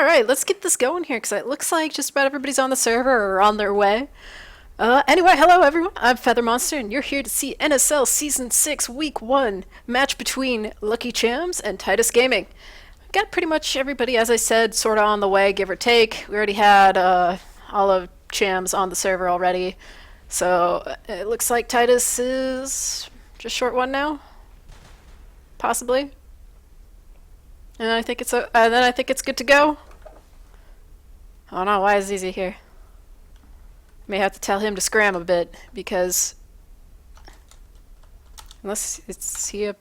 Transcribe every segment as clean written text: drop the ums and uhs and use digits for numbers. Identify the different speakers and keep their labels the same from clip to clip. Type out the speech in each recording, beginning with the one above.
Speaker 1: All right, let's get this going here because it looks like just about everybody's on the server or on their way. Anyway, hello everyone. I'm Feather Monster, and you're here to see NSL Season 6 Week 1 match between Lucky Chams and Titus Gaming. Got pretty much everybody, as I said, sort of on the way, give or take. We already had all of Chams on the server already. So it looks like Titus is just short one now, possibly. And then I think it's good to go. Oh no, why is Easy here? May have to tell him to scram a bit because unless it's here.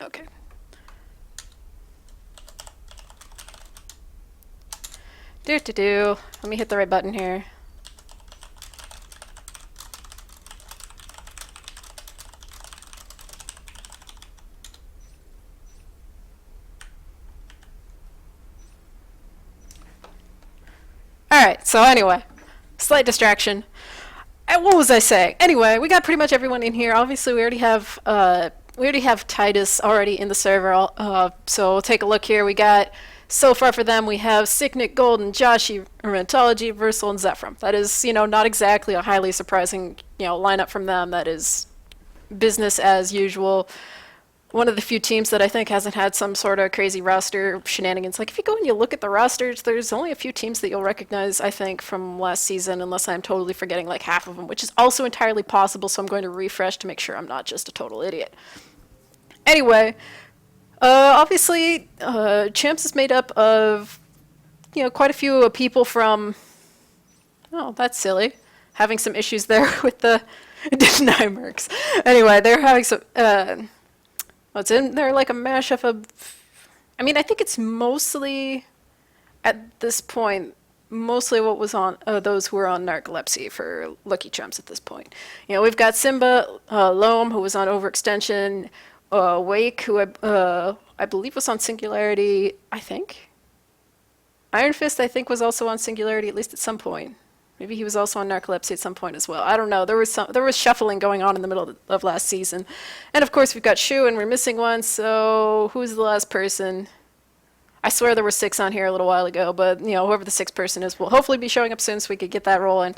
Speaker 1: Okay. Do. Let me hit the right button here. Alright, so anyway, slight distraction. What was I saying? Anyway, we got pretty much everyone in here. Obviously, we already have Titus already in the server. So we'll take a look here. We got so far for them. We have Sicknick, Golden, Joshi, Rheumatology, Versal, and Zephram. That is, not exactly a highly surprising, lineup from them. That is business as usual. One of the few teams that I think hasn't had some sort of crazy roster shenanigans. Like, if you go and you look at the rosters, there's only a few teams that you'll recognize, I think, from last season, unless I'm totally forgetting like half of them, which is also entirely possible, so I'm going to refresh to make sure I'm not just a total idiot. Anyway, obviously, Champs is made up of, quite a few people from... Oh, that's silly. Having some issues there with the deny mercs. Anyway, they're having some... What's in there, like a mashup of... I mean, I think it's mostly, at this point, mostly what was on those who were on narcolepsy for Lucky Chums at this point. We've got Simba, Loam, who was on Overextension, Wake, who I believe was on Singularity, I think. Iron Fist, I think, was also on Singularity, at least at some point. Maybe he was also on narcolepsy at some point as well. I don't know. There was shuffling going on in the middle of last season. And of course we've got Shu and we're missing one, so who's the last person? I swear there were 6 on here a little while ago, but whoever the 6th person is will hopefully be showing up soon so we could get that rolling.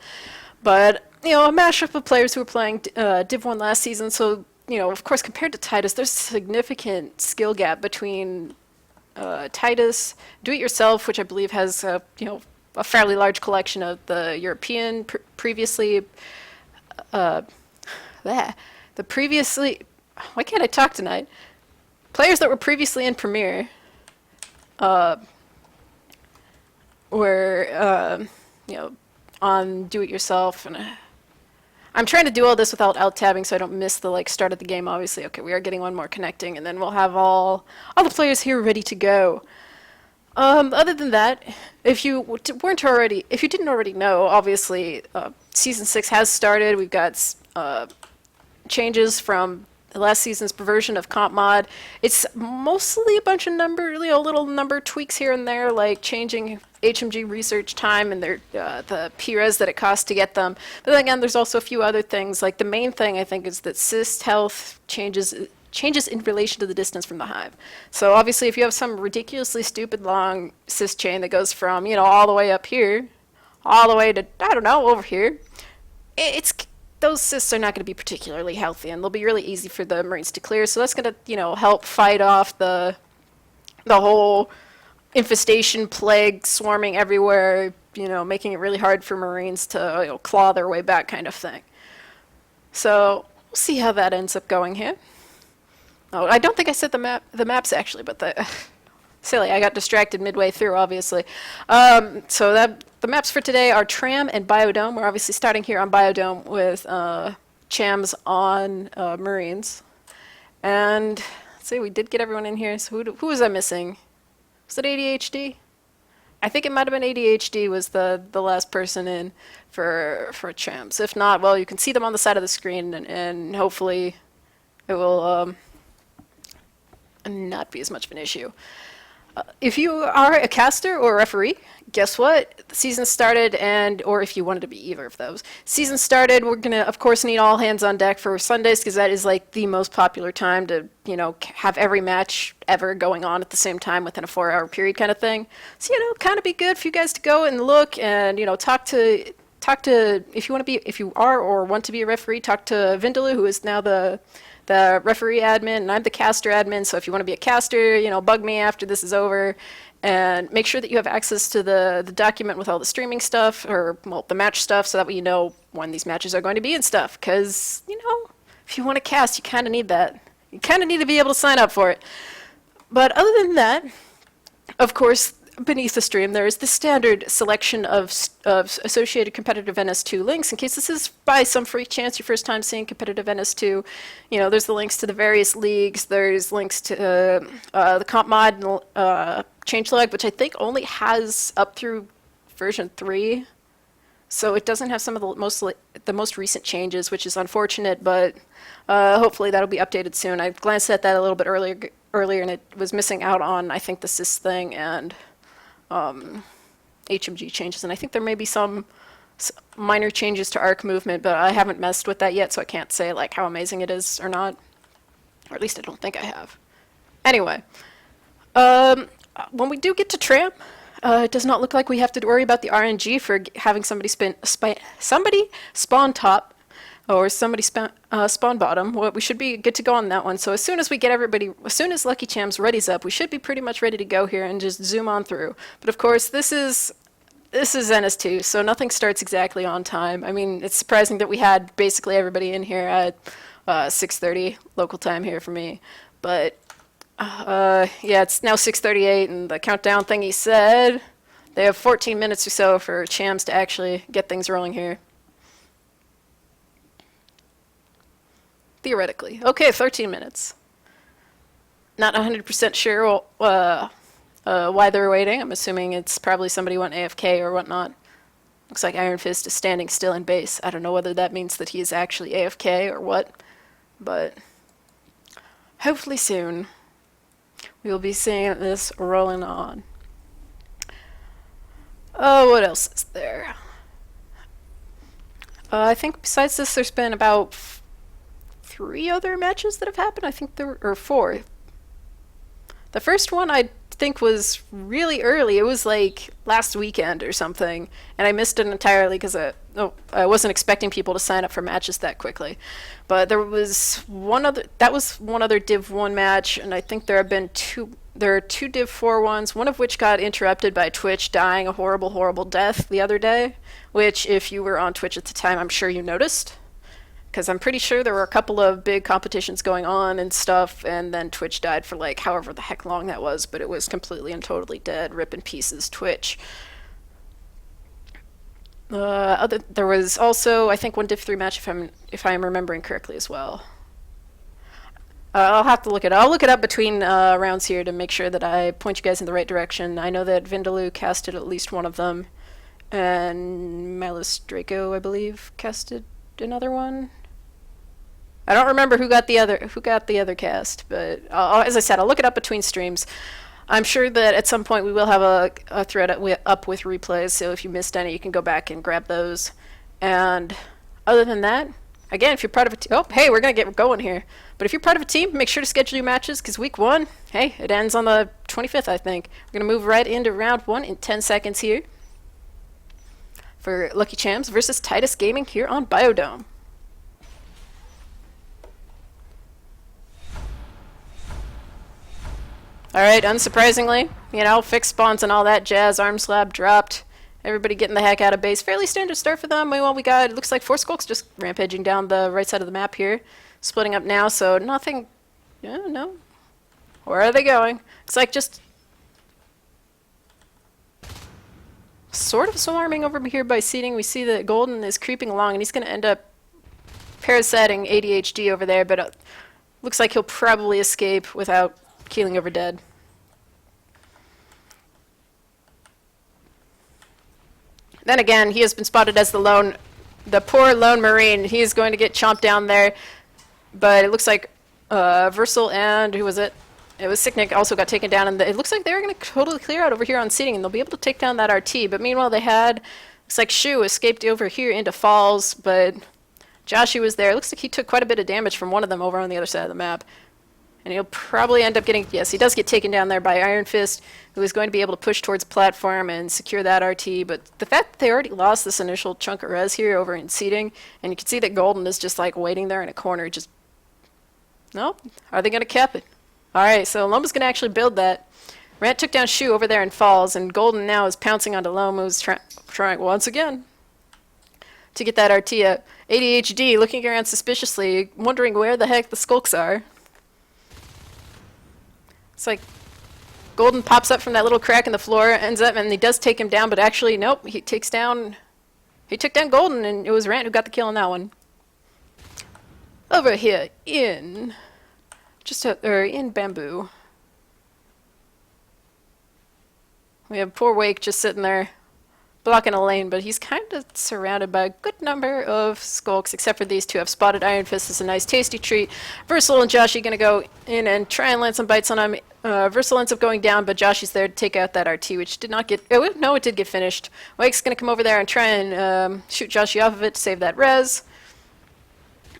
Speaker 1: But, a mashup of players who were playing Div 1 last season, so, of course compared to Titus, there's a significant skill gap between Titus, Do It Yourself, which I believe has, a fairly large collection of the European previously, why can't I talk tonight? Players that were previously in Premier, were, on Do It Yourself, and I'm trying to do all this without alt-tabbing so I don't miss the start of the game, obviously. Okay, we are getting one more connecting, and then we'll have all the players here ready to go. Other than that, if you didn't already know, obviously, Season 6 has started. We've got changes from last season's version of Comp Mod. It's mostly a bunch of little number tweaks here and there, like changing HMG research time and the PRES that it costs to get them. But then again, there's also a few other things. Like the main thing, I think, is that cyst health changes in relation to the distance from the hive. So obviously if you have some ridiculously stupid long cyst chain that goes from, all the way up here, all the way to, I don't know, over here, those cysts are not going to be particularly healthy, and they'll be really easy for the Marines to clear. So that's going to, help fight off the whole infestation plague swarming everywhere, making it really hard for Marines to claw their way back kind of thing. So we'll see how that ends up going here. Oh, I don't think I said the maps actually, but silly, I got distracted midway through, obviously. So the maps for today are Tram and Biodome. We're obviously starting here on Biodome with Chams on Marines. And let's see, we did get everyone in here. So who was I missing? Was it ADHD? I think it might have been ADHD was the last person in for Chams. If not, well, you can see them on the side of the screen, and hopefully it will not be as much of an issue. If you are a caster or a referee, guess what? The season started, or if you wanted to be either of those, season started. We're gonna, of course, need all hands on deck for Sundays because that is like the most popular time to, have every match ever going on at the same time within a 4-hour period kind of thing. So, kind of be good for you guys to go and look and, talk to if you are or want to be a referee, talk to Vindaloo, who is now the referee admin, and I'm the caster admin. So if you want to be a caster, bug me after this is over. And make sure that you have access to the document with all the streaming stuff, or, well, the match stuff, so that way you know when these matches are going to be and stuff. Because, if you want to cast, you kind of need that. You kind of need to be able to sign up for it. But other than that, of course, beneath the stream, there is the standard selection of associated competitive NS2 links. In case this is by some freak chance your first time seeing competitive NS2, there's the links to the various leagues. There's links to the comp mod changelog, which I think only has up through version 3. So it doesn't have some of the most recent changes, which is unfortunate, but hopefully that'll be updated soon. I glanced at that a little bit earlier, and it was missing out on, I think, the sys thing and HMG changes, and I think there may be some minor changes to arc movement, but I haven't messed with that yet, so I can't say like how amazing it is or not, or at least I don't think I have. Anyway, when we do get to Tramp, it does not look like we have to worry about the RNG for having somebody spawn top or somebody spawn bottom. Well, we should be good to go on that one. So as soon as we get as soon as Lucky Chams readies up, we should be pretty much ready to go here and just zoom on through. But of course, this is NS2, so nothing starts exactly on time. I mean, it's surprising that we had basically everybody in here at 6:30 local time here for me. But yeah, it's now 6:38, and the countdown thingy said they have 14 minutes or so for Chams to actually get things rolling here. Theoretically. Okay, 13 minutes. Not 100% sure why they're waiting. I'm assuming it's probably somebody went AFK or whatnot. Looks like Iron Fist is standing still in base. I don't know whether that means that he is actually AFK or what, but hopefully soon we will be seeing this rolling on. Oh, what else is there? I think besides this, there's been about 3 other matches that have happened. I think there were 4. The first one I think was really early. It was like last weekend or something, and I missed it entirely because I wasn't expecting people to sign up for matches that quickly. But there was one other Div 1 match, and I think there are 2 Div 4 ones, one of which got interrupted by Twitch dying a horrible, horrible death the other day, which if you were on Twitch at the time, I'm sure you noticed. Because I'm pretty sure there were a couple of big competitions going on and stuff, and then Twitch died for like however the heck long that was, but it was completely and totally dead. Rip in pieces, Twitch. There was also, I think, one Div 3 match if I'm remembering correctly as well. I'll have to look it up. I'll look it up between rounds here to make sure that I point you guys in the right direction. I know that Vindaloo casted at least one of them, and Malus Draco, I believe, casted another one. I don't remember who got the other cast, but as I said, I'll look it up between streams. I'm sure that at some point we will have a thread up with replays, so if you missed any, you can go back and grab those. And other than that, again, if you're part of a team, oh, hey, we're going to get going here. But if you're part of a team, make sure to schedule your matches, because week 1, hey, it ends on the 25th, I think. We're going to move right into round 1 in 10 seconds here for Lucky Chams versus Titus Gaming here on Biodome. Alright, unsurprisingly, fixed spawns and all that jazz, arm slab dropped, everybody getting the heck out of base. Fairly standard start for them. Well, we got, it looks like 4 skulks just rampaging down the right side of the map here. Splitting up now, so nothing, no. Where are they going? It's like just sort of swarming over here by seeding. We see that Golden is creeping along, and he's going to end up parasiting ADHD over there, but looks like he'll probably escape without keeling over dead. Then again, he has been spotted as the poor lone Marine. He is going to get chomped down there, but it looks like Versal and, who was it? It was Sicknick also got taken down, and it looks like they're going to totally clear out over here on seating, and they'll be able to take down that RT. But meanwhile, they had, looks like Shu escaped over here into Falls, but Joshy was there. It looks like he took quite a bit of damage from one of them over on the other side of the map. And he'll probably end up getting, yes, he does get taken down there by Iron Fist, who is going to be able to push towards the platform and secure that RT. But the fact that they already lost this initial chunk of res here over in seating, and you can see that Golden is just like waiting there in a corner, just, no, are they going to cap it? All right, so Loma's going to actually build that. Rant took down Shu over there in Falls, and Golden now is pouncing onto Loma, who's trying once again to get that RT up. ADHD looking around suspiciously, wondering where the heck the skulks are. It's like Golden pops up from that little crack in the floor, ends up, and he does take him down, but actually, nope, he took down Golden, and it was Rant who got the kill on that one. Over here in in Bamboo, we have poor Wake just sitting there blocking a lane, but he's kind of surrounded by a good number of skulks, except for these two. I've spotted Iron Fist as a nice tasty treat. Versal and Joshy going to go in and try and land some bites on him. Versal ends up going down, but Joshy's there to take out that RT, which did not get, oh, no, it did get finished. Wake's going to come over there and try and shoot Joshy off of it to save that res.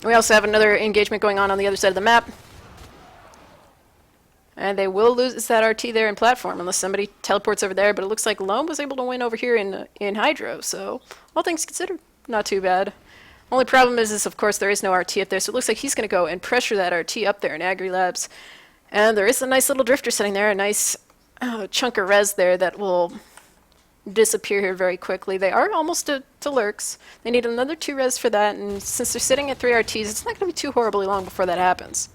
Speaker 1: We also have another engagement going on the other side of the map. And they will lose that RT there in platform unless somebody teleports over there. But it looks like Loam was able to win over here in Hydro. So all things considered, not too bad. Only problem is of course there is no RT up there. So it looks like he's going to go and pressure that RT up there in Agri Labs. And there is a nice little drifter sitting there, a nice chunk of res there that will disappear here very quickly. They are almost to lurks. They need another 2 res for that. And since they're sitting at 3 RTs, it's not going to be too horribly long before that happens.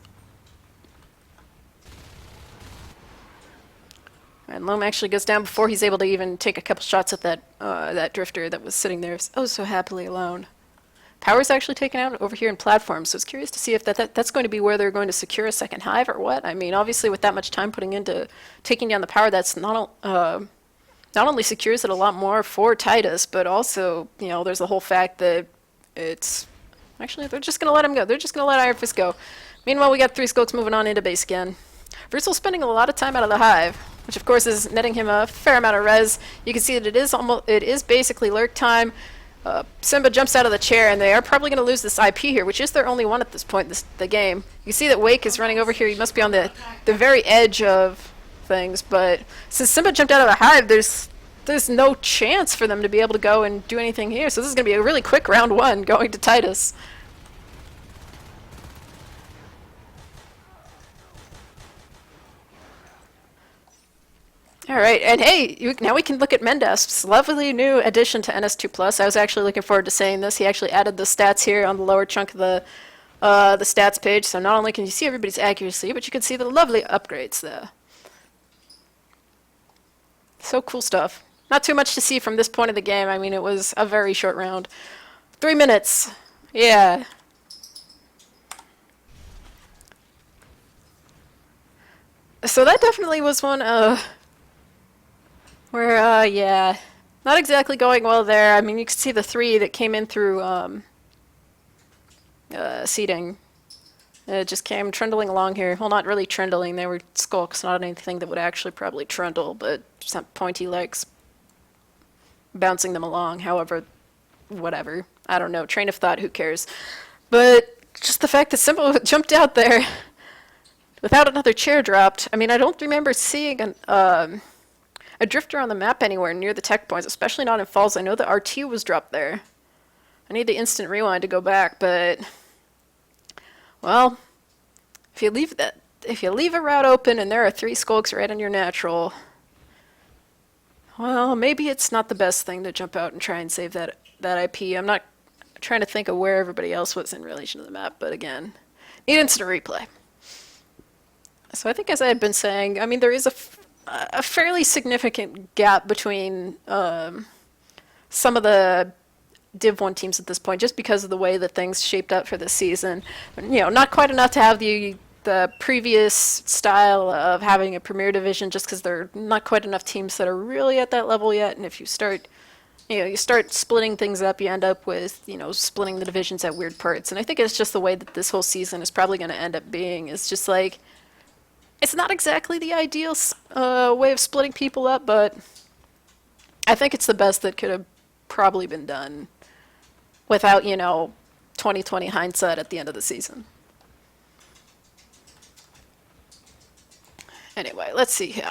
Speaker 1: And Loam actually goes down before he's able to even take a couple shots at that drifter that was sitting there oh so happily alone. Power's actually taken out over here in platform, so I was curious to see if that's going to be where they're going to secure a second hive or what. I mean, obviously with that much time putting into taking down the power, that's not only secures it a lot more for Titus, but also, you know, there's the whole fact that it's actually they're just going to let him go. They're just going to let Iron Fist go. Meanwhile, we got 3 skulks moving on into base again. Versal's spending a lot of time out of the hive, which of course is netting him a fair amount of res. You can see that it is basically lurk time. Simba jumps out of the chair, and they are probably going to lose this IP here, which is their only one at this point in the game. You see that Wake is running over here. He must be on the very edge of things, but since Simba jumped out of the hive, there's no chance for them to be able to go and do anything here. So this is going to be a really quick round 1 going to Titus. All right, and hey, now we can look at Mendesp's lovely new addition to NS2+. I was actually looking forward to saying this. He actually added the stats here on the lower chunk of the stats page, so not only can you see everybody's accuracy, but you can see the lovely upgrades there. So cool stuff. Not too much to see from this point of the game. I mean, it was a very short round. 3 minutes. Yeah. So that definitely was one where, yeah, not exactly going well there. I mean, you can see the 3 that came in through seating. It just came trundling along here. Well, not really trundling. They were skulks, not anything that would actually probably trundle, but some pointy legs bouncing them along. However, whatever. I don't know. Train of thought, who cares? But just the fact that Simba jumped out there without another chair dropped. I mean, I don't remember seeing a drifter on the map anywhere near the tech points, especially not in Falls. I know the RT was dropped there. I need the instant rewind to go back, but well, if you leave a route open and there are 3 skulks right on your natural, well, maybe it's not the best thing to jump out and try and save that IP. I'm not trying to think of where everybody else was in relation to the map, but again, need instant replay. So I think, as I had been saying, I mean, there is a fairly significant gap between some of the Div 1 teams at this point, just because of the way that things shaped up for this season. You know, not quite enough to have the previous style of having a Premier Division, just because there are not quite enough teams that are really at that level yet. And if you start splitting things up, you end up with, splitting the divisions at weird parts. And I think it's just the way that this whole season is probably going to end up being. It's just like, It's not exactly the ideal way of splitting people up, but I think it's the best that could have probably been done without, 2020 hindsight at the end of the season. Anyway, let's see here.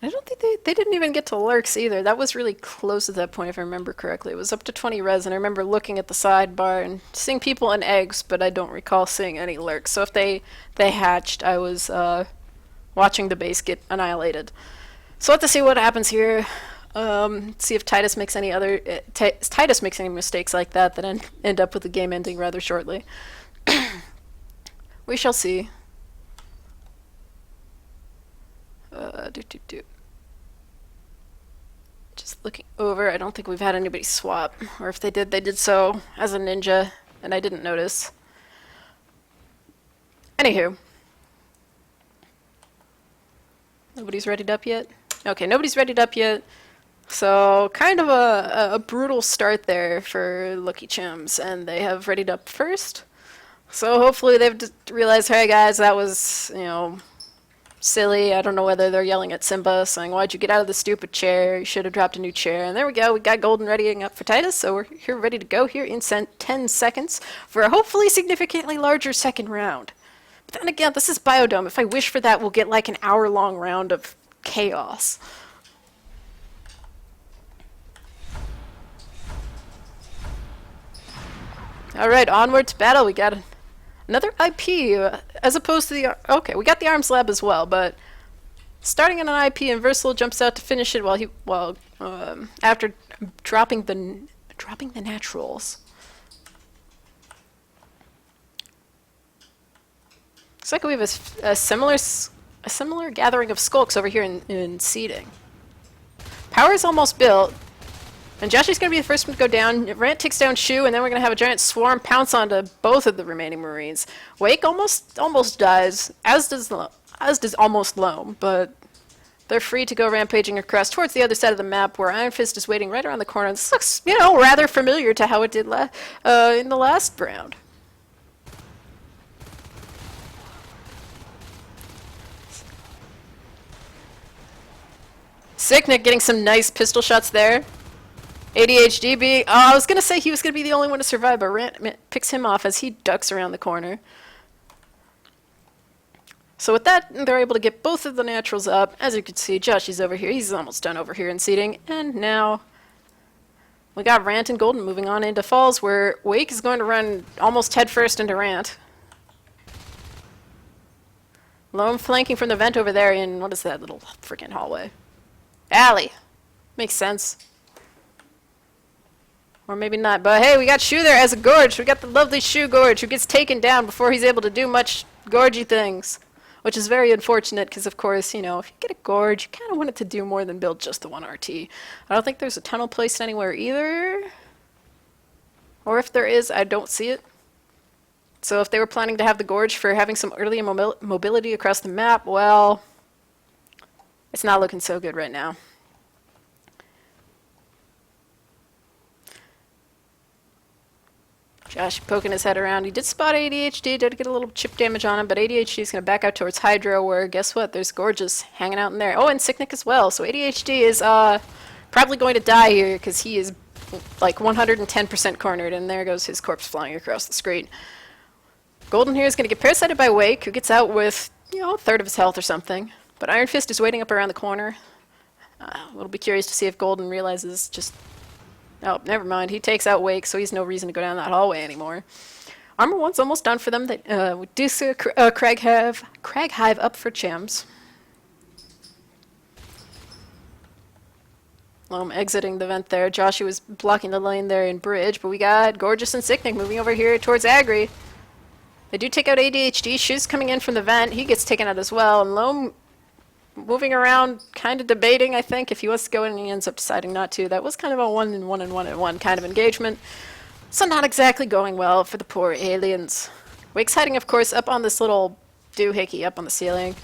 Speaker 1: I don't think they didn't even get to lurks either. That was really close at that point, if I remember correctly. It was up to 20 res, and I remember looking at the sidebar and seeing people in eggs, but I don't recall seeing any lurks. So if they hatched, I was watching the base get annihilated. So let's see what happens here. See if Titus makes any Titus makes any mistakes like that end up with the game ending rather shortly. We shall see. Just looking over, I don't think we've had anybody swap, or if they did so as a ninja, and I didn't notice. Anywho, nobody's readied up yet. Okay, nobody's readied up yet. So kind of a brutal start there for Lucky Chams, and they have readied up first. So hopefully they've realized, hey guys, that was, silly. I don't know whether they're yelling at Simba, saying, why'd you get out of the stupid chair? You should have dropped a new chair. And there we go. We got Golden readying up for Titus, so we're here ready to go here in 10 seconds for a hopefully significantly larger second round. But then again, this is Biodome. If I wish for that, we'll get like an hour-long round of chaos. Alright, onward to battle. We got another IP, as opposed to the... Okay, we got the Arms Lab as well, but starting in an IP, and Versal jumps out to finish it after dropping the naturals. Looks like we have a similar gathering of skulks over here in seeding. Power is almost built. And Joshy's going to be the first one to go down. Rant takes down Shu, and then we're going to have a giant swarm pounce onto both of the remaining Marines. Wake almost dies, as does almost Loam, but they're free to go rampaging across towards the other side of the map, where Iron Fist is waiting right around the corner. This looks, rather familiar to how it did in the last round. Sicknick getting some nice pistol shots there. ADHD being... Oh, I was going to say he was going to be the only one to survive, but Rant picks him off as he ducks around the corner. So with that, they're able to get both of the naturals up. As you can see, Joshy's over here. He's almost done over here in seeding. And now we got Rant and Golden moving on into Falls, where Wake is going to run almost headfirst into Rant. Loam flanking from the vent over there in... What is that little freaking hallway? Alley. Makes sense. Or maybe not. But hey, we got Shu there as a Gorge. We got the lovely Shu Gorge who gets taken down before he's able to do much gorgy things. Which is very unfortunate because, of course, if you get a Gorge, you kind of want it to do more than build just the one RT. I don't think there's a tunnel placed anywhere either. Or if there is, I don't see it. So if they were planning to have the Gorge for having some early mobility across the map, well, it's not looking so good right now. Josh poking his head around. He did spot ADHD, did get a little chip damage on him, but ADHD is going to back out towards Hydro, where, guess what, there's Gorgeous hanging out in there. Oh, and Sicknick as well. So ADHD is probably going to die here, because he is like 110% cornered, and there goes his corpse flying across the screen. Golden here is going to get parasited by Wake, who gets out with, a third of his health or something. But Iron Fist is waiting up around the corner. We'll be curious to see if Golden realizes just... Oh, never mind. He takes out Wake, so he's no reason to go down that hallway anymore. Armor 1's almost done for them. We do see Crag Hive up for Chams. I'm exiting the vent there. Joshua was blocking the lane there in Bridge, but we got Gorgeous and Sicknick moving over here towards Agri. They do take out ADHD. Shu's coming in from the vent. He gets taken out as well. And Loam moving around, kind of debating, I think, if he wants to go in, and he ends up deciding not to. That was kind of a 1-1-1-1 kind of engagement. So not exactly going well for the poor aliens. Wake's hiding, of course, up on this little doohickey up on the ceiling,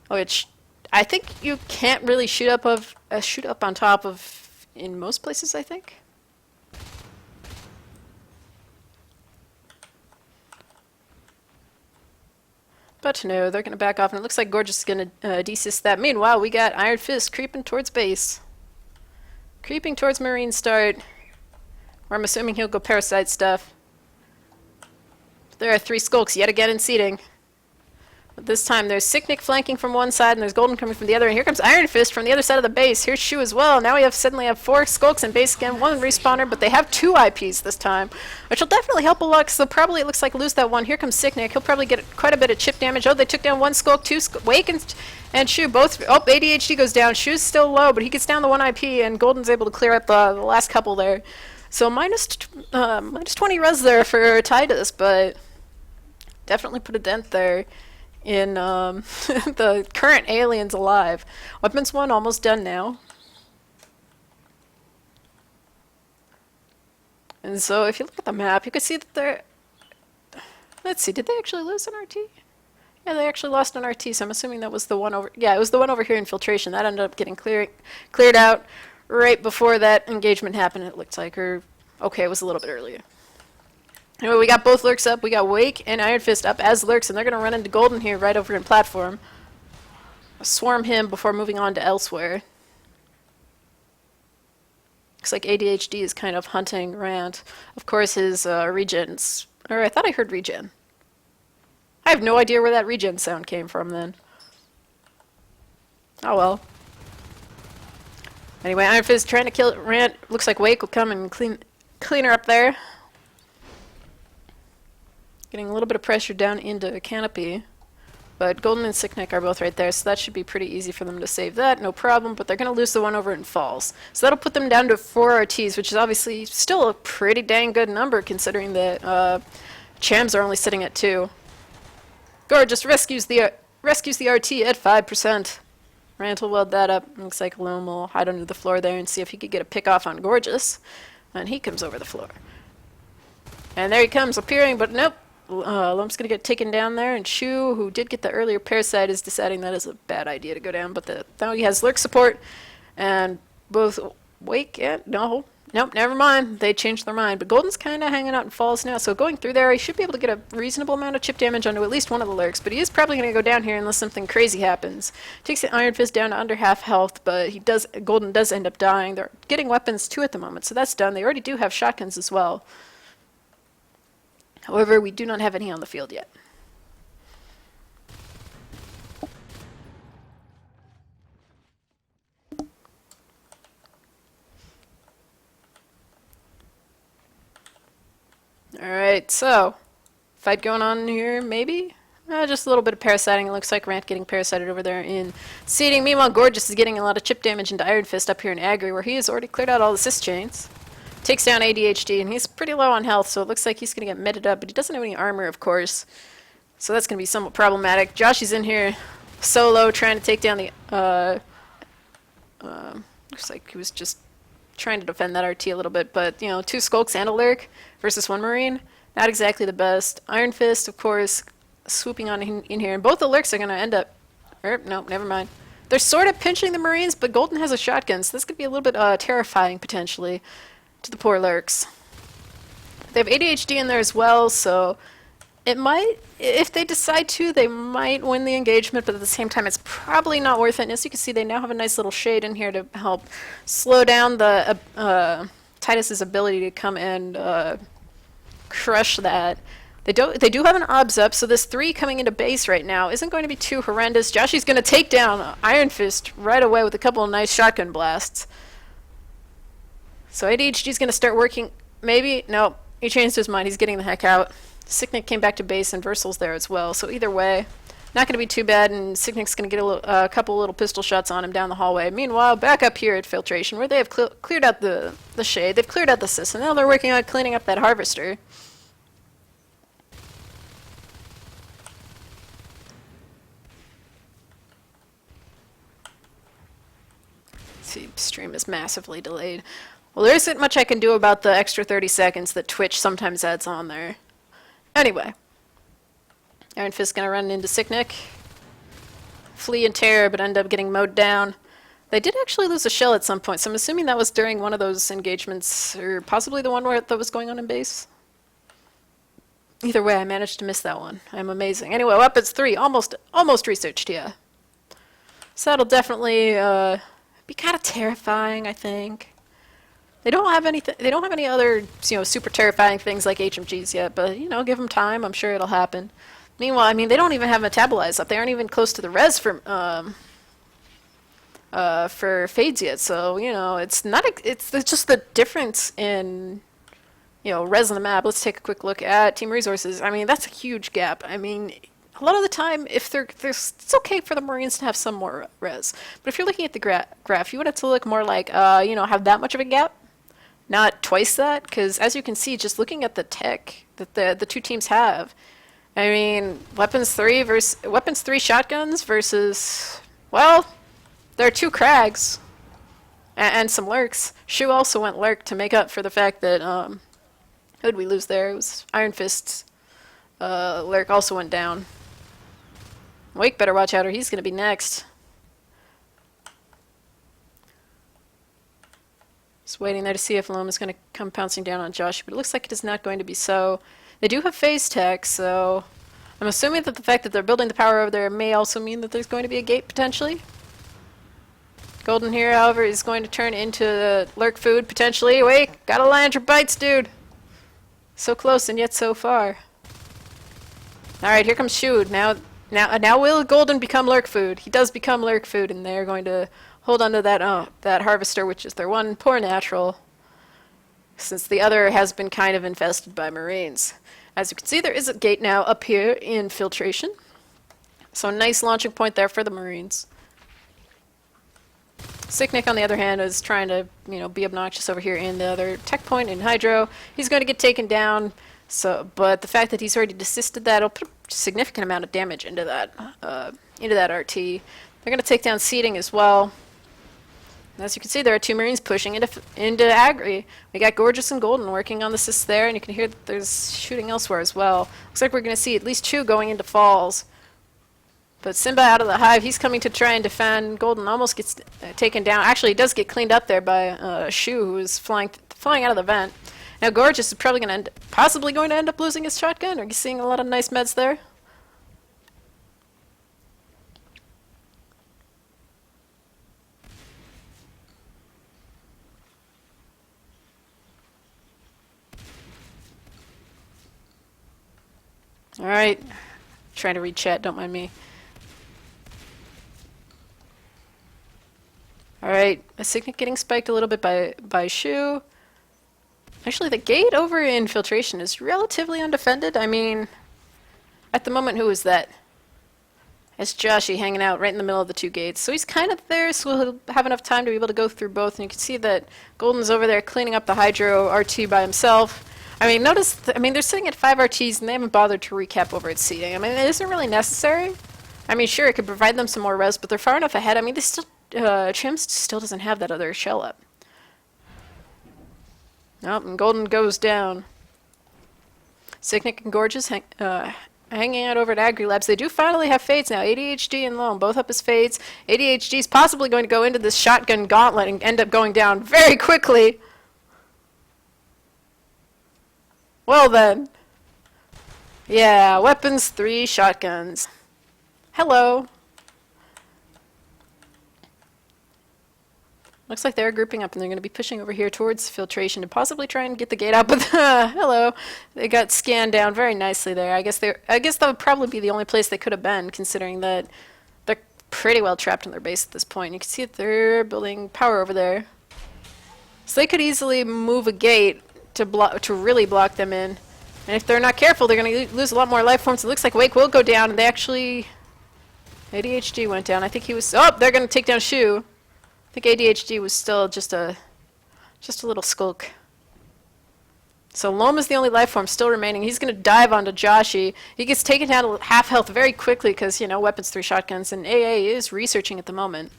Speaker 1: which I think you can't really shoot up on top of in most places, I think. But no, they're going to back off, and it looks like Gorgeous is going to desist that. Meanwhile, we got Iron Fist creeping towards base. Creeping towards Marine start, where I'm assuming he'll go parasite stuff. There are 3 skulks yet again in seating. But this time there's Sicknick flanking from one side and there's Golden coming from the other. And here comes Iron Fist from the other side of the base. Here's Shu as well. Now we suddenly have 4 skulks in base again, 1 respawner, but they have 2 IPs this time, which will definitely help a lot because they'll probably, it looks like, lose that one. Here comes Sicknick. He'll probably get quite a bit of chip damage. Oh, they took down 1 skulk, 2 Wake and Shu both. Oh, ADHD goes down. Shu's still low, but he gets down the 1 IP and Golden's able to clear up the last couple there. So minus 20 res there for Titus, but definitely put a dent there in the current aliens alive. Weapons 1 almost done now. And so if you look at the map, you can see that they're... Let's see, did they actually lose an RT? Yeah, they actually lost an RT, so I'm assuming that was the one over... Yeah, it was the one over here in Filtration. That ended up getting cleared out right before that engagement happened, it looked like. Or, okay, it was a little bit earlier. Anyway, we got both lurks up. We got Wake and Iron Fist up as lurks, and they're going to run into Golden here right over in platform. Swarm him before moving on to elsewhere. Looks like ADHD is kind of hunting Rant. Of course, his regens... Or I thought I heard regen. I have no idea where that regen sound came from then. Oh well. Anyway, Iron Fist trying to kill Rant. Looks like Wake will come and clean her up there. Getting a little bit of pressure down into Canopy. But Golden and Sicknick are both right there, so that should be pretty easy for them to save that, no problem. But they're going to lose the one over in Falls. So that'll put them down to 4 RTs, which is obviously still a pretty dang good number considering that Chams are only sitting at 2. Gorgeous rescues the RT at 5%. Rant will weld that up. Looks like Loam will hide under the floor there and see if he could get a pick off on Gorgeous. And he comes over the floor. And there he comes, appearing, but nope. Loam's going to get taken down there, and Shu, who did get the earlier parasite, is deciding that is a bad idea to go down, but now he has lurk support, and both Wake and... Nope, never mind. They changed their mind, but Golden's kind of hanging out in Falls now, so going through there, he should be able to get a reasonable amount of chip damage onto at least one of the lurks, but he is probably going to go down here unless something crazy happens. Takes the Iron Fist down to under half health, but Golden does end up dying. They're getting weapons too at the moment, so that's done. They already do have shotguns as well. However, we do not have any on the field yet. Alright, so, fight going on here, maybe? Just a little bit of parasiting. It looks like Rant getting parasited over there in seeding. Meanwhile, Gorgeous is getting a lot of chip damage into Iron Fist up here in Agri, where he has already cleared out all the sys chains. Takes down ADHD, and he's pretty low on health, so it looks like he's going to get meted up, but he doesn't have any armor, of course. So that's going to be somewhat problematic. Josh is in here solo, trying to take down the... looks like he was just trying to defend that RT a little bit, but, 2 Skulks and a Lurk versus 1 Marine, not exactly the best. Iron Fist, of course, swooping on in here, and both the Lurks are going to end up... no, never mind. They're sort of pinching the Marines, but Golden has a shotgun, so this could be a little bit terrifying, potentially, to the poor lurks. They have ADHD in there as well, so it might, if they decide to, they might win the engagement, but at the same time it's probably not worth it. And as you can see, they now have a nice little shade in here to help slow down the Titus's ability to come and crush that. They do have an obs up, so this 3 coming into base right now isn't going to be too horrendous. Joshy's going to take down Iron Fist right away with a couple of nice shotgun blasts. So ADHD's going to start working, maybe, no, he changed his mind, he's getting the heck out. Sicknick came back to base and Versal's there as well, so either way, not going to be too bad, and Sicknick's going to get a couple little pistol shots on him down the hallway. Meanwhile, back up here at Filtration, where they have cleared out the shade, they've cleared out the sys, and now they're working on cleaning up that harvester. See, stream is massively delayed. Well, there isn't much I can do about the extra 30 seconds that Twitch sometimes adds on there. Anyway. Iron Fist gonna run into Sicknick. Flee in terror, but end up getting mowed down. They did actually lose a shell at some point, so I'm assuming that was during one of those engagements, or possibly the one that was going on in base. Either way, I managed to miss that one. I'm amazing. Anyway, weapons 3, almost researched, yeah. So that'll definitely be kind of terrifying, I think. They don't have anything. They don't have any other, super terrifying things like HMGs yet. But give them time. I'm sure it'll happen. Meanwhile, I mean, they don't even have metabolize up. They aren't even close to the res for fades yet. So it's not. It's just the difference in res on the map. Let's take a quick look at team resources. I mean, that's a huge gap. I mean, a lot of the time, if it's okay for the Marines to have some more res. But if you're looking at the graph, you want it to look more like, have that much of a gap, not twice that. Because as you can see, just looking at the tech that the two teams have, I mean, weapons 3 shotguns versus, well, there are 2 Krags and some lurks. Shu also went lurk to make up for the fact that who did we lose there? It was Iron Fist's lurk also went down. Wake better watch out or he's going to be next. Just waiting there to see if Loam is going to come pouncing down on Josh, but it looks like it is not going to be so. They do have phase tech, so I'm assuming that the fact that they're building the power over there may also mean that there's going to be a gate potentially. Golden here, however, is going to turn into lurk food potentially. Wait, gotta land your bites, dude. So close and yet so far. Alright, here comes Shu. Now will Golden become lurk food? He does become lurk food, and they're going to hold on to that harvester, which is their one poor natural, since the other has been kind of infested by Marines. As you can see, there is a gate now up here in filtration. So nice launching point there for the Marines. Sicknick, on the other hand, is trying to, be obnoxious over here in the other tech point in Hydro. He's going to get taken down, but the fact that he's already desisted that will put a significant amount of damage into that RT. They're going to take down seating as well. And as you can see, there are 2 Marines pushing into Agri. We got Gorgeous and Golden working on the assist there, and you can hear that there's shooting elsewhere as well. Looks like we're going to see at least 2 going into Falls. But Simba out of the hive, he's coming to try and defend. Golden almost gets taken down. Actually, he does get cleaned up there by Shu, who is flying out of the vent. Now Gorgeous is probably going to possibly going to end up losing his shotgun. Are you seeing a lot of nice meds there? Alright. Trying to read chat, don't mind me. Alright, a Signet getting spiked a little bit by Shu. Actually, the gate over in Filtration is relatively undefended. I mean, at the moment, who is that? It's Joshy hanging out right in the middle of the 2 gates. So he's kind of there, so he'll have enough time to be able to go through both. And you can see that Golden's over there cleaning up the Hydro RT by himself. I mean, notice, they're sitting at 5 RTs and they haven't bothered to recap over its seating. I mean, it isn't really necessary. I mean, sure, it could provide them some more res, but they're far enough ahead. I mean, they still, Chams still doesn't have that other shell up. Nope, and Golden goes down. Sicknick and Gorgeous hanging out over at Agri Labs. They do finally have fades now. ADHD and Loam both up as fades. ADHD is possibly going to go into this shotgun gauntlet and end up going down very quickly. Well then. Yeah, weapons 3 shotguns. Hello. Looks like they're grouping up and they're going to be pushing over here towards Filtration to possibly try and get the gate out. But hello, they got scanned down very nicely there. I guess that would probably be the only place they could have been, considering that they're pretty well trapped in their base at this point. You can see that they're building power over there, so they could easily move a gate to really block them in. And if they're not careful, they're going to lose a lot more life forms. It looks like Wake will go down, and they actually ADHD went down. I think he was. Oh, they're going to take down Shu. I think ADHD was still just a little skulk. So Loam is the only life form still remaining. He's going to dive onto Joshy. He gets taken down to half health very quickly because, weapons 3 shotguns, and AA is researching at the moment.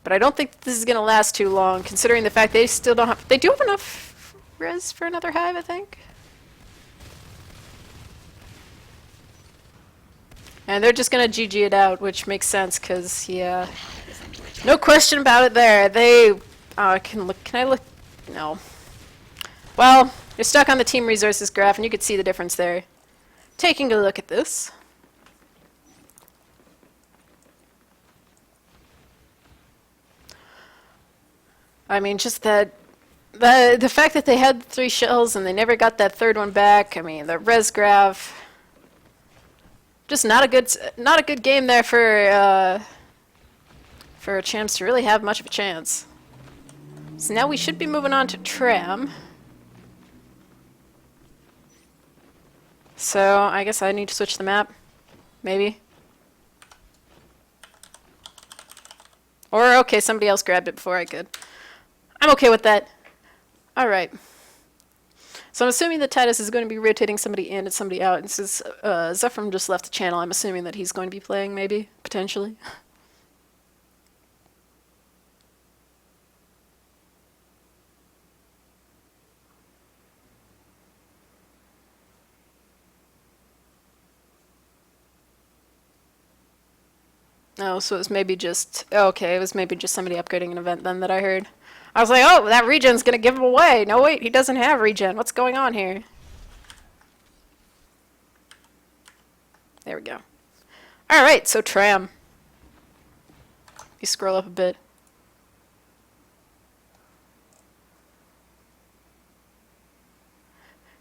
Speaker 1: But I don't think this is going to last too long, considering the fact they still don't have. They do have enough res for another hive, I think. And they're just going to GG it out, which makes sense because, yeah. No question about it there. They, can I look? No. Well, You're stuck on the team resources graph, and you could see the difference there. Taking a look at this. I mean, just that the fact that they had 3 shells and they never got that third one back. I mean, the res graph. Just not a good game there for a Chams to really have much of a chance. So now we should be moving on to Tram. So I guess I need to switch the map, maybe. Or okay, somebody else grabbed it before I could. I'm okay with that. All right. So I'm assuming that Titus is going to be rotating somebody in and somebody out. And since Zephram just left the channel, I'm assuming that he's going to be playing, maybe, potentially. Oh, so it was maybe just... Oh, okay, it was maybe just somebody upgrading an event then that I heard. I was like, oh, that regen's going to give him away. No, wait, he doesn't have regen. What's going on here? There we go. Alright, so Tram. You scroll up a bit.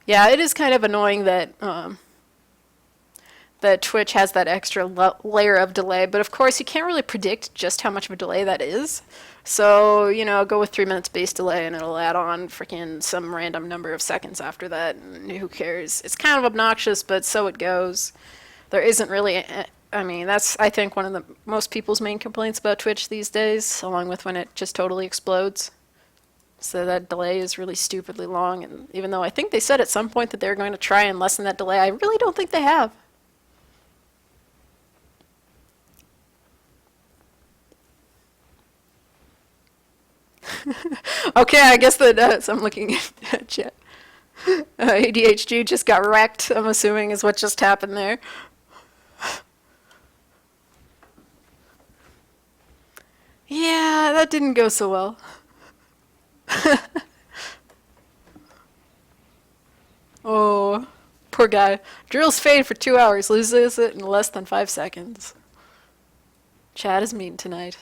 Speaker 1: Yeah, it is kind of annoying that that Twitch has that extra layer of delay, but of course you can't really predict just how much of a delay that is. So, you know, go with 3 minutes base delay and it'll add on freaking some random number of seconds after that, and who cares? It's kind of obnoxious, but so it goes. There isn't really, I mean, that's, I think, one of the most people's main complaints about Twitch these days, along with when it just totally explodes. So that delay is really stupidly long, and even though I think they said at some point that they're going to try and lessen that delay, I really don't think they have. Okay, I guess that so I'm looking at chat. ADHD just got wrecked, I'm assuming, is what just happened there. Yeah, that didn't go so well. Oh, poor guy. Drills fade for 2 hours, loses it in less than 5 seconds. Chat is mean tonight.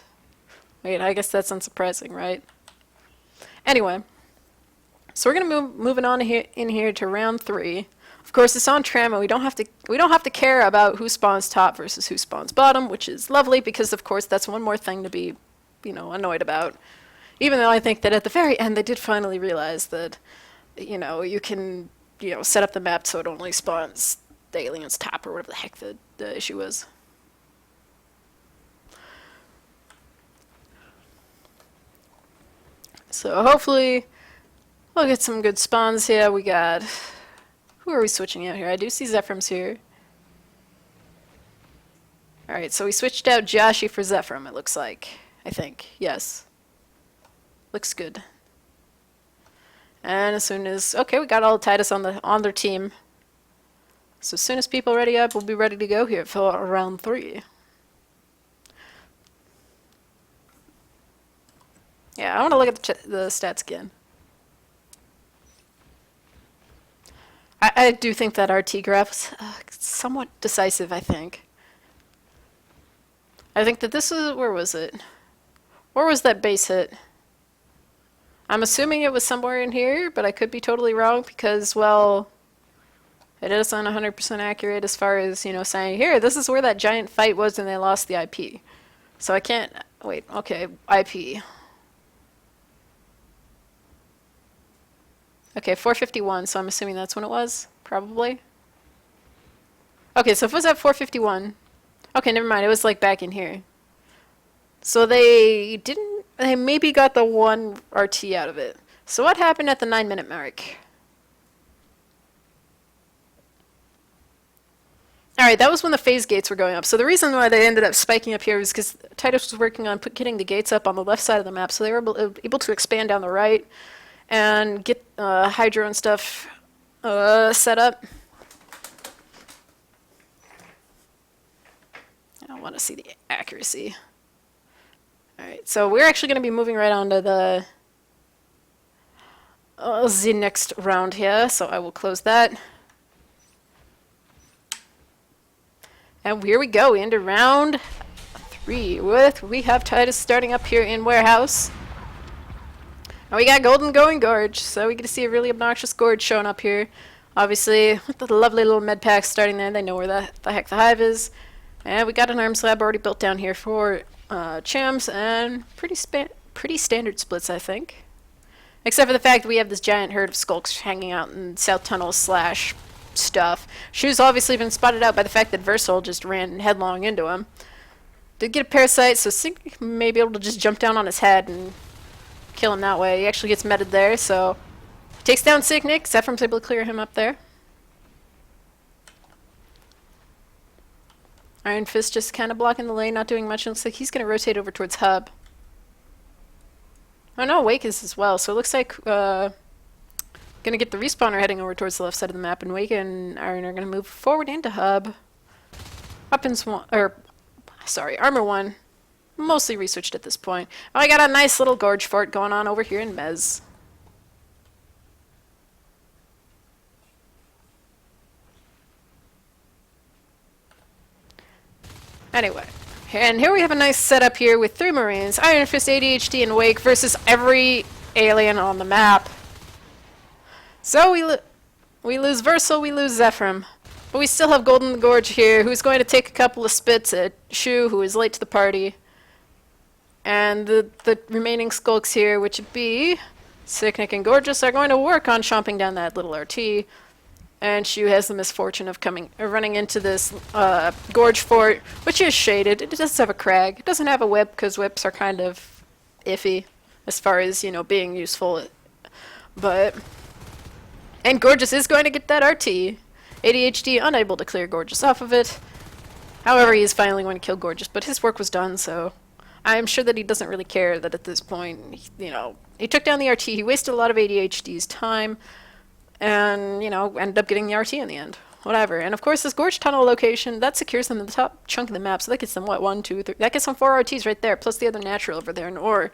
Speaker 1: Wait, I guess that's unsurprising, right? Anyway, so we're gonna moving on in here to round 3. Of course, it's on Tram, and we don't have to care about who spawns top versus who spawns bottom, which is lovely because, of course, that's one more thing to be, you know, annoyed about. Even though I think that at the very end they did finally realize that, you know, you can, you know, set up the map so it only spawns the aliens top or whatever the heck the issue is. So hopefully we'll get some good spawns here. We got... Who are we switching out here? I do see Zephram's here. Alright, so we switched out Joshi for Zephram, it looks like. I think. Yes. Looks good. And as soon as... Okay, we got all of Titus on their team. So as soon as people ready up, we'll be ready to go here for round 3. Yeah, I want to look at the stats again. I do think that RT graph's somewhat decisive, I think. I think that this is... Where was it? Where was that base hit? I'm assuming it was somewhere in here, but I could be totally wrong because, well, it isn't 100% accurate as far as, you know, saying, here, this is where that giant fight was and they lost the IP. So I can't... Wait, okay, IP. Okay, 451, so I'm assuming that's when it was, probably. Okay, so if it was at 451... Okay, never mind, it was like back in here. So they maybe got the 1 RT out of it. So what happened at the 9-minute mark? Alright, that was when the phase gates were going up. So the reason why they ended up spiking up here was because Titus was working on getting the gates up on the left side of the map, so they were able to expand down the right and get Hydro and stuff set up. I want to see the accuracy. Alright, so we're actually going to be moving right on to the the next round here, so I will close that. And here we go into round 3 we have Titus starting up here in warehouse. And we got Golden going Gorge, so we get to see a really obnoxious Gorge showing up here. Obviously, with the lovely little med pack starting there, they know where the heck the hive is. And we got an arms lab already built down here for Chams, and pretty standard splits, I think. Except for the fact that we have this giant herd of skulks hanging out in South Tunnel slash stuff. Shoe's obviously been spotted out by the fact that Versal just ran headlong into him. Did get a parasite, so Sig may be able to just jump down on his head and kill him that way. He actually gets meted there, so takes down Signic. Zephram's able to clear him up there. Iron Fist just kind of blocking the lane, not doing much. It looks like he's going to rotate over towards Hub. Oh no, Wake is as well, so it looks like going to get the respawner heading over towards the left side of the map, and Wake and Iron are going to move forward into Hub. Weapons 1, or sorry, Armor 1. Mostly researched at this point. Oh, I got a nice little Gorge fort going on over here in Mez. Anyway, and here we have a nice setup here with 3 Marines, Iron Fist, ADHD, and Wake versus every alien on the map. So we lose Versal, we lose Zephram. But we still have Golden Gorge here, who's going to take a couple of spits at Shu, who is late to the party. And the remaining skulks here, which would be Sicknick and Gorgeous, are going to work on chomping down that little RT. And Shu has the misfortune of running into this Gorge fort, which is shaded. It does have a crag. It doesn't have a whip, because whips are kind of iffy as far as, you know, being useful. And Gorgeous is going to get that RT. ADHD unable to clear Gorgeous off of it. However, he is finally going to kill Gorgeous, but his work was done, so I'm sure that he doesn't really care that at this point, he took down the RT. He wasted a lot of ADHD's time, and, ended up getting the RT in the end. Whatever. And of course, this Gorge Tunnel location, that secures them to the top chunk of the map, so that gets them, 1, 2, 3, that gets them 4 RTs right there, plus the other natural over there in Ore.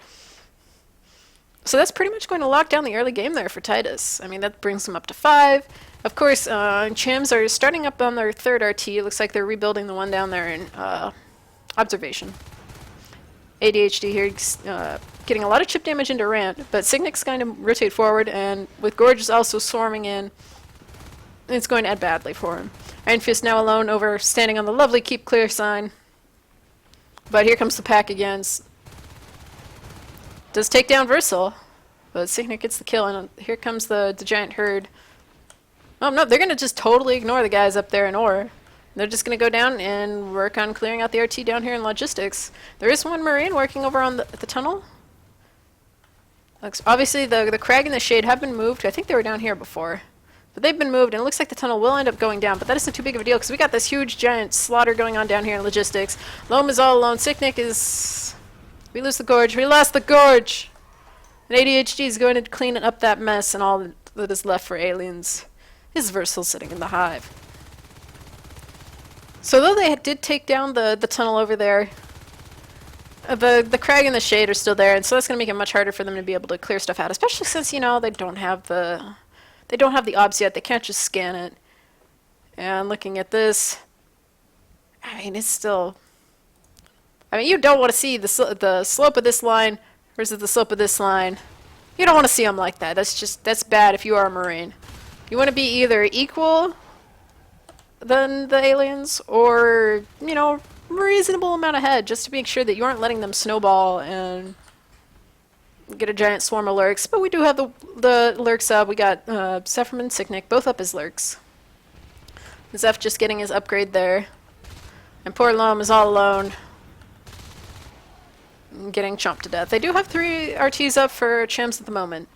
Speaker 1: So that's pretty much going to lock down the early game there for Titus. I mean, that brings them up to 5. Of course, Chams are starting up on their 3rd RT. It looks like they're rebuilding the one down there in Observation. ADHD here getting a lot of chip damage into Rand, but Signic's going to rotate forward, and with Gorge also swarming in, it's going to end badly for him. Iron Fist now alone over standing on the lovely keep clear sign. But here comes the pack again. Does take down Versal, but Signic gets the kill, and here comes the giant herd. Oh no, they're going to just totally ignore the guys up there in Ore. They're just going to go down and work on clearing out the RT down here in Logistics. There is one Marine working over on the tunnel. Obviously, the crag and the shade have been moved. I think they were down here before. But they've been moved, and it looks like the tunnel will end up going down. But that isn't too big of a deal, because we got this huge, giant slaughter going on down here in Logistics. Loam is all alone. Sicknick is... We lose the Gorge. We lost the Gorge! And ADHD is going to clean up that mess, and all that is left for aliens is Versal sitting in the hive. So though they did take down the tunnel over there, the crag and the shade are still there, and so that's going to make it much harder for them to be able to clear stuff out, especially since, they don't have the obs yet. They can't just scan it. And looking at this, I mean, it's still... I mean, you don't want to see the slope of this line versus the slope of this line. You don't want to see them like that. That's bad if you are a Marine. You want to be either equal than the aliens, or, reasonable amount ahead, just to make sure that you aren't letting them snowball and get a giant swarm of lurks. But we do have the lurks up. We got Zephram and Sicknick both up as lurks. Zeph just getting his upgrade there. And poor Lom is all alone, getting chomped to death. They do have 3 RTs up for Chams at the moment.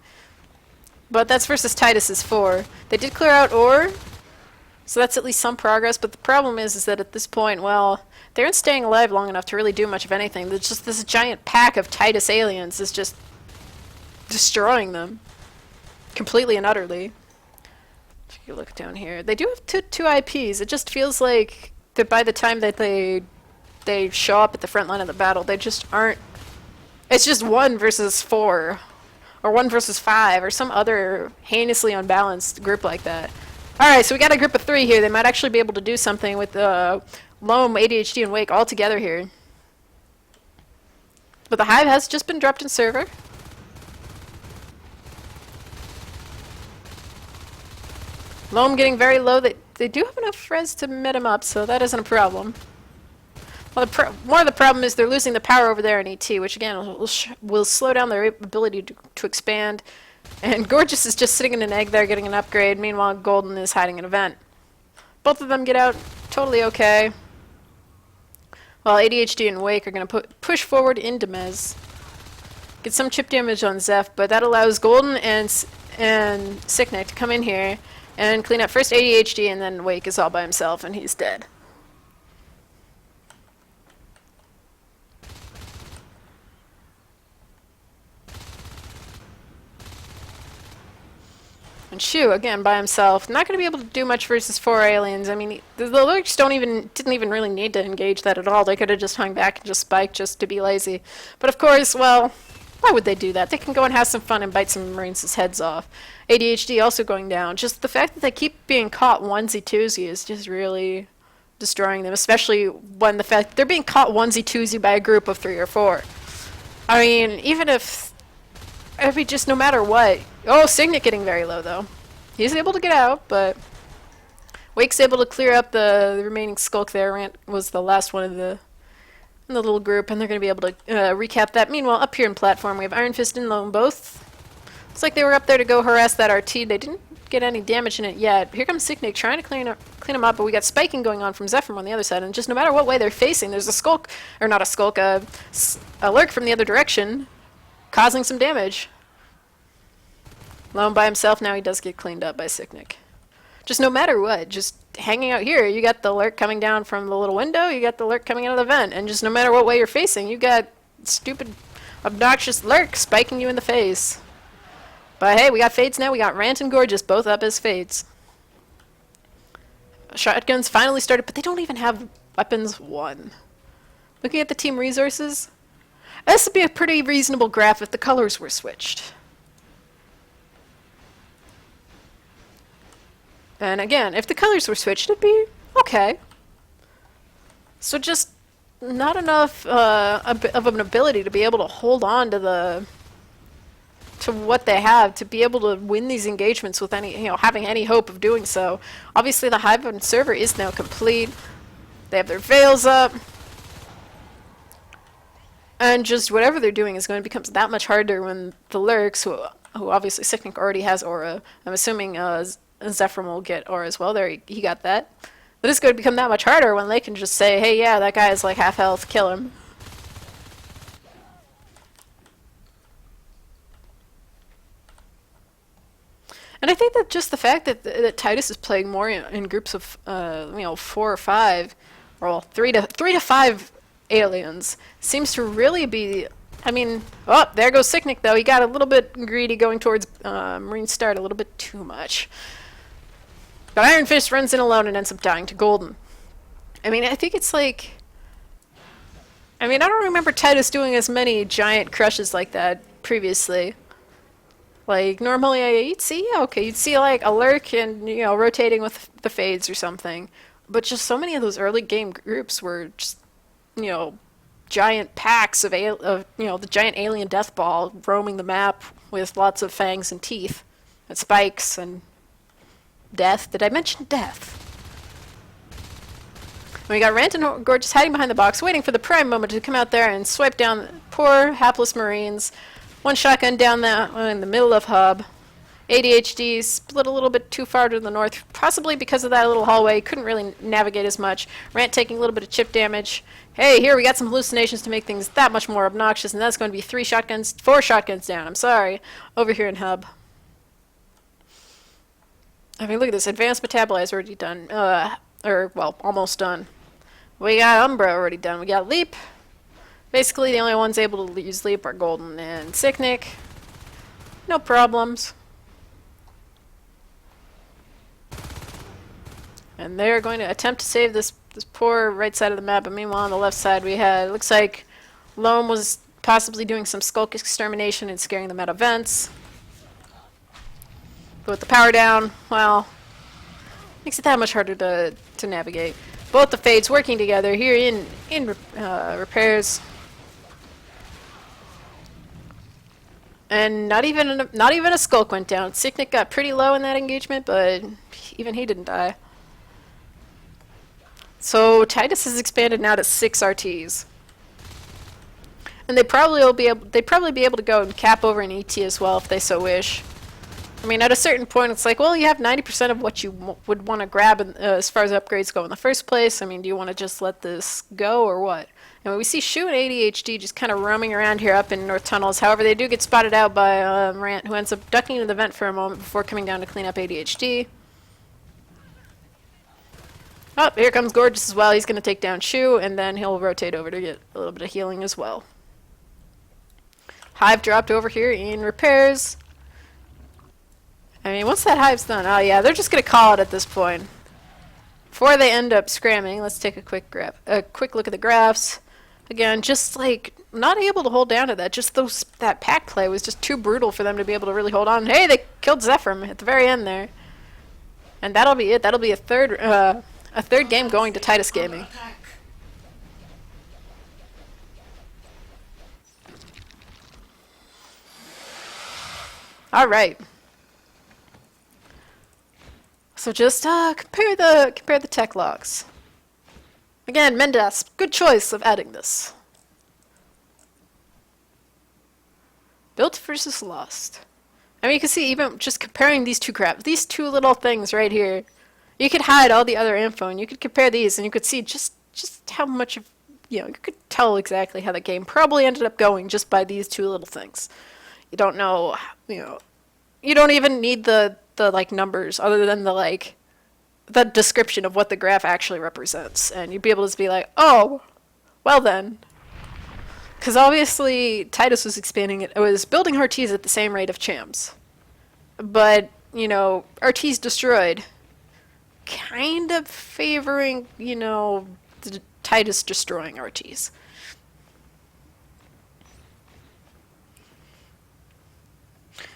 Speaker 1: But that's versus Titus's 4. They did clear out Ore, so that's at least some progress, but the problem is that at this point, well, they aren't staying alive long enough to really do much of anything. There's just this giant pack of Titus aliens is just destroying them. Completely and utterly. If you look down here, they do have two IPs. It just feels like that by the time that they show up at the front line of the battle, they just aren't... It's just 1 versus 4 or 1 versus 5, or some other heinously unbalanced group like that. Alright, so we got a group of 3 here. They might actually be able to do something with Loam, ADHD, and Wake all together here. But the Hive has just been dropped in server. Loam getting very low. They do have enough res to mid him up, so that isn't a problem. Well, one of the problem is they're losing the power over there in ET, which again will slow down their ability to expand. And Gorgeous is just sitting in an egg there getting an upgrade. Meanwhile, Golden is hiding an event. Both of them get out totally okay. While ADHD and Wake are going to push forward into Mez. Get some chip damage on Zeph, but that allows Golden and Sicknick to come in here and clean up first ADHD, and then Wake is all by himself and he's dead. And Shu, again, by himself, not going to be able to do much versus 4 aliens. I mean, the lurks didn't even really need to engage that at all. They could have just hung back and just spiked just to be lazy. But of course, well, why would they do that? They can go and have some fun and bite some Marines' heads off. ADHD also going down. Just the fact that they keep being caught onesie-twosie is just really destroying them, especially when the fact they're being caught onesie-twosie by a group of 3 or 4. I mean, even if... I mean, just no matter what. Oh, Signet getting very low, though. He's able to get out, but... Wake's able to clear up the remaining skulk there. Rant was the last one in the little group, and they're going to be able to recap that. Meanwhile, up here in platform, we have Iron Fist and Loam both. Looks like they were up there to go harass that RT. They didn't get any damage in it yet. Here comes Sicknick trying to clean him up, but we got spiking going on from Zephyr on the other side, and just no matter what way they're facing, there's a skulk, or not a skulk, a lurk from the other direction, causing some damage. Loam by himself, now he does get cleaned up by Sicknick. Just no matter what, just hanging out here, you got the lurk coming down from the little window, you got the lurk coming out of the vent, and just no matter what way you're facing, you got stupid, obnoxious lurk spiking you in the face. But hey, we got Fates now, we got Rant and Gorgeous both up as Fates. Shotguns finally started, but they don't even have weapons 1. Looking at the team resources, this would be a pretty reasonable graph if the colors were switched. And again, if the colors were switched, it'd be okay. So just not enough of an ability to be able to hold on to what they have to be able to win these engagements with any, having any hope of doing so. Obviously, the Hive and server is now complete. They have their veils up. And just whatever they're doing is going to become that much harder when the lurks, who obviously Sicknick already has aura, I'm assuming Zephyr will get aura as well. There, he got that. But it's going to become that much harder when they can just say, hey, yeah, that guy is like half health, kill him. And I think that just the fact that Titus is playing more in groups of 4 or 5, or well, 3 to 5 aliens seems to really be. I mean, oh, there goes Sicknick though. He got a little bit greedy going towards Marine Start, a little bit too much. But Iron Fist runs in alone and ends up dying to Golden. I mean, I think it's like. I mean, I don't remember Titus doing as many giant crushes like that previously. Like, normally you'd see, you'd see like a lurk and, rotating with the fades or something. But just so many of those early game groups were just, giant packs of the giant alien death ball roaming the map with lots of fangs and teeth and spikes and death. Did I mention death? And we got Rant and Gorgeous hiding behind the box, waiting for the prime moment to come out there and swipe down poor hapless Marines. One shotgun down that in the middle of hub. ADHD split a little bit too far to the north, possibly because of that little hallway. Couldn't really navigate as much. Rant taking a little bit of chip damage. Hey, here we got some hallucinations to make things that much more obnoxious, and that's going to be 4 shotguns down. I'm sorry. Over here in hub. I mean, look at this. Advanced metabolize already done. Almost done. We got Umbra already done. We got Leap. Basically, the only ones able to use Leap are Golden and Sicknick. No problems. And they're going to attempt to save this poor right side of the map. But meanwhile, on the left side, we had, looks like Loam was possibly doing some skulk extermination and scaring them out of vents. But with the power down, well, makes it that much harder to navigate. Both the Fades working together here in repairs. And not even a skulk went down. Sicknick got pretty low in that engagement, but even he didn't die. So Titus has expanded now to 6 RTs. And they probably be able to go and cap over an ET as well if they so wish. I mean, at a certain point, it's like, well, you have 90% of what you would want to grab as far as upgrades go in the first place. I mean, do you want to just let this go or what? And we see Shu and ADHD just kind of roaming around here up in North Tunnels. However, they do get spotted out by Rant, who ends up ducking into the vent for a moment before coming down to clean up ADHD. Oh, here comes Gorgeous as well. He's going to take down Shu, and then he'll rotate over to get a little bit of healing as well. Hive dropped over here in repairs. I mean, once that Hive's done, oh yeah, they're just going to call it at this point. Before they end up scramming, let's take a quick look at the graphs. Again, just like not able to hold down to that. Just that pack play was just too brutal for them to be able to really hold on. Hey, they killed Zephyr at the very end there. And that'll be it. That'll be a third game going to Titus Gaming. All right. So just compare the tech logs. Again, Mendas, good choice of adding this. Built versus lost. I mean, you can see even just comparing these two little things right here. You could hide all the other info, and you could compare these, and you could see just how much of, you could tell exactly how the game probably ended up going just by these two little things. You don't know, you don't even need the like numbers other than the description of what the graph actually represents, and you'd be able to be like, oh, well then, because obviously Titus was expanding it was building RTs at the same rate of Chams, but RTs destroyed, kind of favoring the Titus destroying RTs.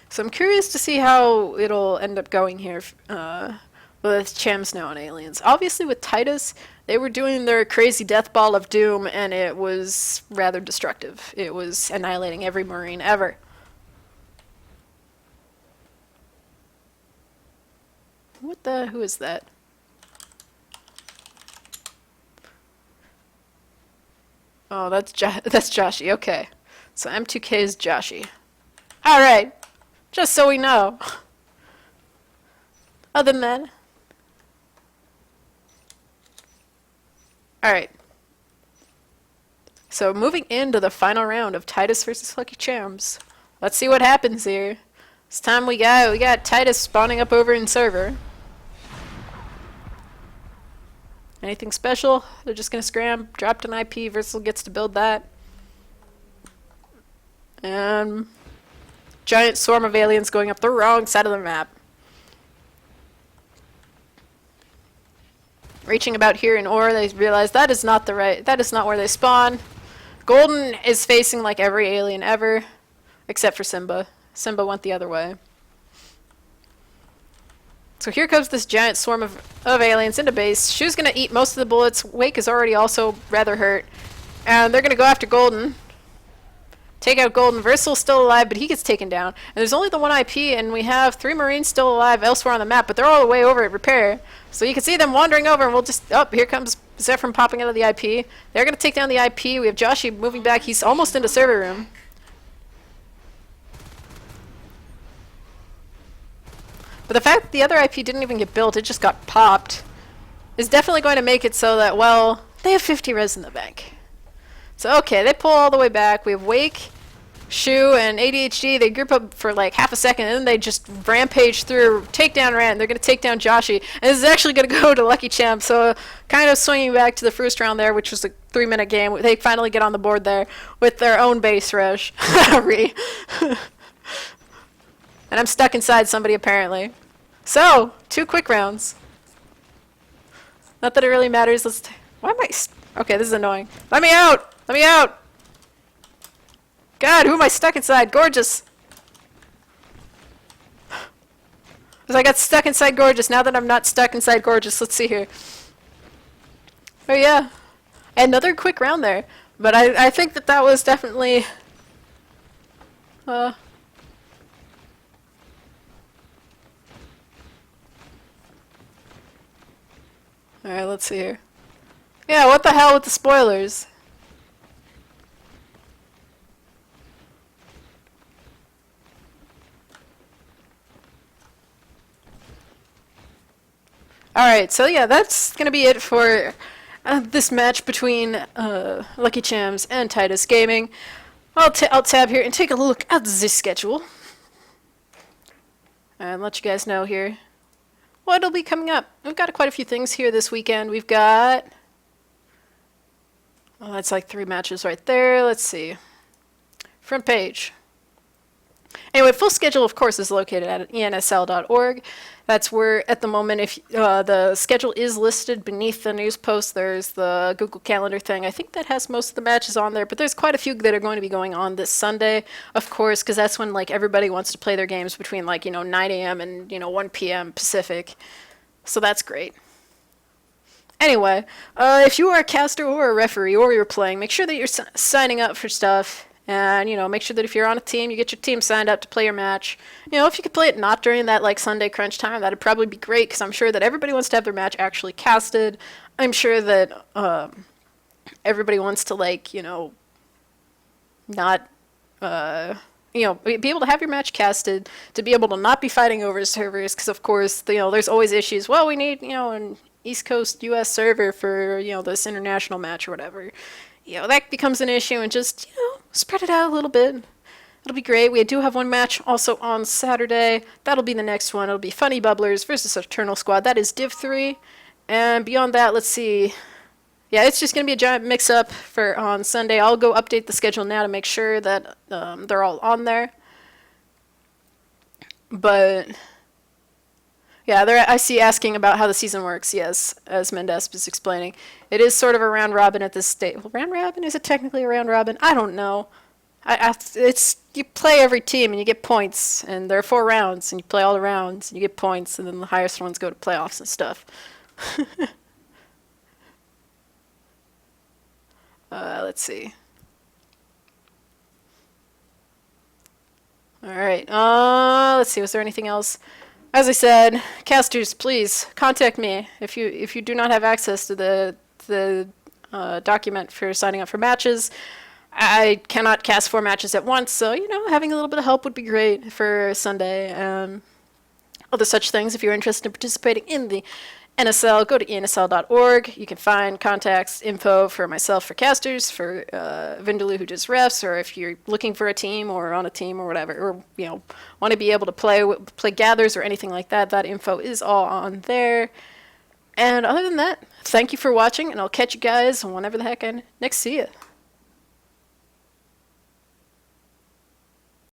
Speaker 1: So I'm curious to see how it'll end up going here with Chams now on Aliens. Obviously with Titus, they were doing their crazy death ball of doom, and it was rather destructive. It was annihilating every Marine ever. Who is that? Oh, that's Joshi, okay. So M2K is Joshi. Alright. Just so we know. Other than that. Alright. So moving into the final round of Titus versus Lucky Chams. Let's see what happens here. This time we got Titus spawning up over in server. Anything special? They're just gonna scram. Dropped an IP. Versal gets to build that. And giant swarm of aliens going up the wrong side of the map. Reaching about here in ore, they realize that is not where they spawn. Golden is facing like every alien ever, except for Simba. Simba went the other way. So here comes this giant swarm of aliens into base. Shu's gonna eat most of the bullets. Wake is already also rather hurt. And they're gonna go after Golden. Take out Golden. Versal's still alive, but he gets taken down. And there's only the one IP, and we have 3 Marines still alive elsewhere on the map, but they're all the way over at Repair. So you can see them wandering over, and we'll just... Oh, here comes Zephyr popping out of the IP. They're going to take down the IP. We have Joshi moving back. He's almost into server room. But the fact that the other IP didn't even get built, it just got popped, is definitely going to make it so that, well, they have 50 res in the bank. So, okay, they pull all the way back. We have Wake, Shu, and ADHD. They group up for like half a second, and then they just rampage through, take down Rant. They're going to take down Joshi. And this is actually going to go to Lucky Champ. So, kind of swinging back to the first round there, which was a 3-minute game. They finally get on the board there with their own base rush. And I'm stuck inside somebody, apparently. So, 2 quick rounds. Not that it really matters. Why am I... Okay, this is annoying. Let me out! Let me out! God, who am I stuck inside? Gorgeous. Because I got stuck inside Gorgeous. Now that I'm not stuck inside Gorgeous, let's see here. Oh yeah, another quick round there. But I think that that was definitely... Uh, Alright, let's see here. Yeah, what the hell with the spoilers? Alright, so yeah, that's gonna be it for this match between Lucky Chams and Titus Gaming. I'll tab here and take a look at the schedule. And let you guys know here what'll be coming up. We've got quite a few things here this weekend. We've got... Oh, that's like 3 matches right there. Let's see. Front page. Anyway, full schedule, of course, is located at ensl.org. That's where, at the moment, if the schedule is listed beneath the news post, there's the Google Calendar thing. I think that has most of the matches on there, but there's quite a few that are going to be going on this Sunday, of course, because that's when like everybody wants to play their games between like 9 a.m. and 1 p.m. Pacific. So that's great. Anyway, if you are a caster or a referee or you're playing, make sure that you're signing up for stuff. And, make sure that if you're on a team, you get your team signed up to play your match. If you could play it not during that, like, Sunday crunch time, that'd probably be great, because I'm sure that everybody wants to have their match actually casted. I'm sure that everybody wants to, like, not, be able to have your match casted, to be able to not be fighting over servers, because, of course, there's always issues. Well, we need, an East Coast U.S. server for, this international match or whatever. That becomes an issue, and just, spread it out a little bit. It'll be great. We do have one match also on Saturday. That'll be the next one. It'll be Funny Bubblers versus Eternal Squad. That is Div 3. And beyond that, let's see. Yeah, it's just going to be a giant mix-up for on Sunday. I'll go update the schedule now to make sure that they're all on there. But... yeah, I see asking about how the season works, yes, as Mendes was explaining. It is sort of a round robin at this stage. Well, round robin? Is it technically a round robin? I don't know. It's you play every team and you get points, and there are 4 rounds, and you play all the rounds, and you get points, and then the highest ones go to playoffs and stuff. Let's see. Alright, let's see, was there anything else? As I said, casters, please contact me if you do not have access to the document for signing up for matches. I cannot cast 4 matches at once, so having a little bit of help would be great for Sunday. Other such things, if you're interested in participating in the NSL, go to ensl.org. You can find contacts, info for myself for casters, for Vindaloo who does refs, or if you're looking for a team or on a team or whatever, or want to be able to play gathers or anything like that. That info is all on there. And other than that, thank you for watching, and I'll catch you guys whenever the heck I next see you.